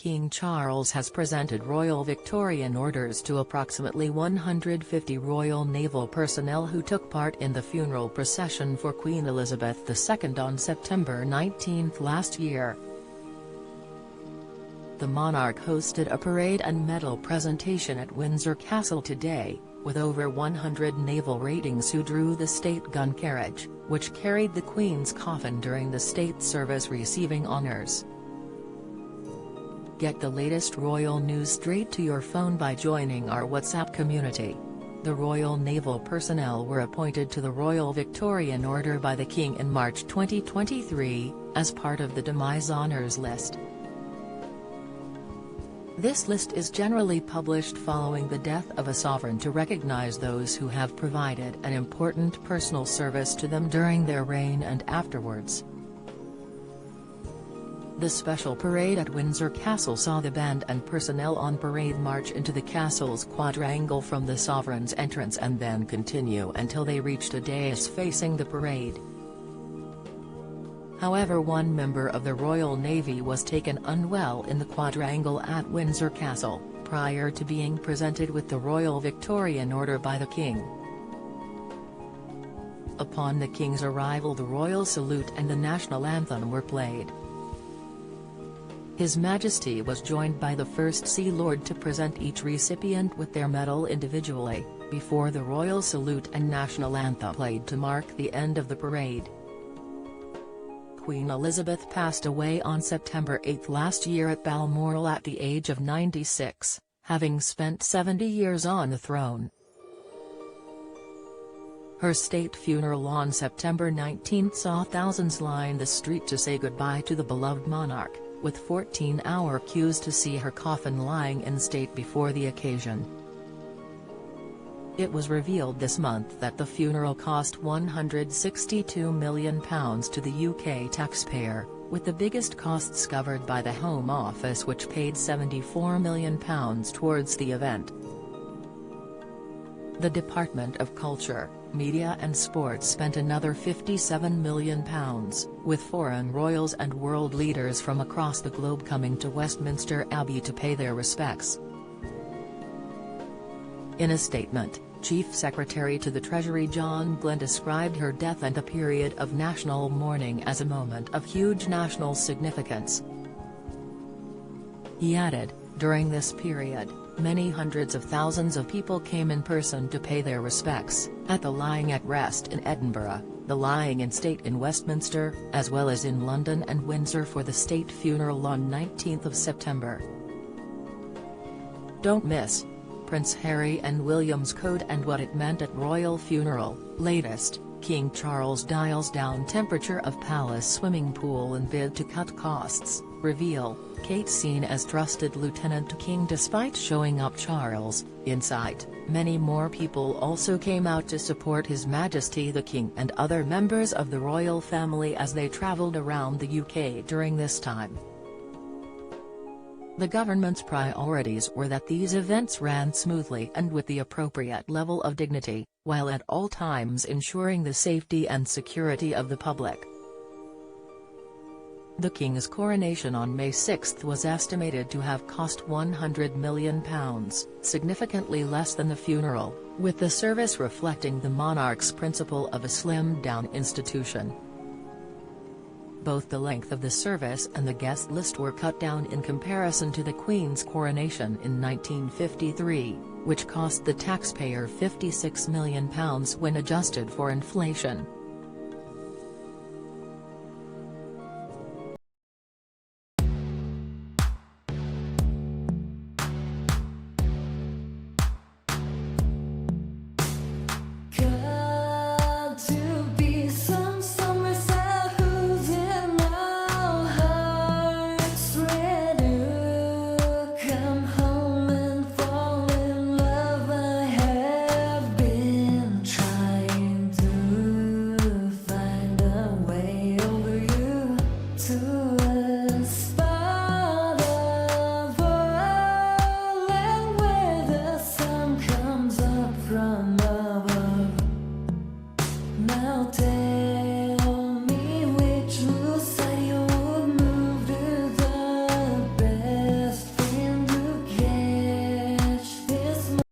King Charles has presented Royal Victorian orders to approximately 150 Royal Naval personnel who took part in the funeral procession for Queen Elizabeth II on September 19 last year. The monarch hosted a parade and medal presentation at Windsor Castle today, with over 100 naval ratings who drew the state gun carriage, which carried the Queen's coffin during the state service receiving honours. Get the latest royal news straight to your phone by joining our WhatsApp community. The Royal Naval personnel were appointed to the Royal Victorian Order by the King in March 2023, as part of the Demise Honours list. This list is generally published following the death of a sovereign to recognise those who have provided an important personal service to them during their reign and afterwards. The special parade at Windsor Castle saw the band and personnel on parade march into the castle's quadrangle from the sovereign's entrance and then continue until they reached a dais facing the parade. However, one member of the Royal Navy was taken unwell in the quadrangle at Windsor Castle, prior to being presented with the Royal Victorian Order by the King. Upon the King's arrival, the royal salute and the national anthem were played. His Majesty was joined by the First Sea Lord to present each recipient with their medal individually, before the royal salute and national anthem played to mark the end of the parade. Queen Elizabeth passed away on September 8 last year at Balmoral at the age of 96, having spent 70 years on the throne. Her state funeral on September 19 saw thousands line the street to say goodbye to the beloved monarch, with 14-hour queues to see her coffin lying in state before the occasion. It was revealed this month that the funeral cost £162 million to the UK taxpayer, with the biggest costs covered by the Home Office, which paid £74 million towards the event. The Department of Culture, Media and Sports spent another £57 million, with foreign royals and world leaders from across the globe coming to Westminster Abbey to pay their respects. In a statement, Chief Secretary to the Treasury John Glenn described her death and the period of national mourning as a moment of huge national significance. He added, "During this period, many hundreds of thousands of people came in person to pay their respects, at the Lying at Rest in Edinburgh, the Lying in State in Westminster, as well as in London and Windsor for the state funeral on 19 September. Don't miss Prince Harry and William's code and what it meant at royal funeral. Latest, King Charles dials down temperature of palace swimming pool in bid to cut costs, reveal, Kate seen as trusted lieutenant to King despite showing up. Charles, insight, many more people also came out to support His Majesty the King and other members of the royal family as they travelled around the UK during this time. The government's priorities were that these events ran smoothly and with the appropriate level of dignity, while at all times ensuring the safety and security of the public. The King's coronation on May 6 was estimated to have cost £100 million, significantly less than the funeral, with the service reflecting the monarch's principle of a slimmed-down institution. Both the length of the service and the guest list were cut down in comparison to the Queen's coronation in 1953, which cost the taxpayer £56 million when adjusted for inflation.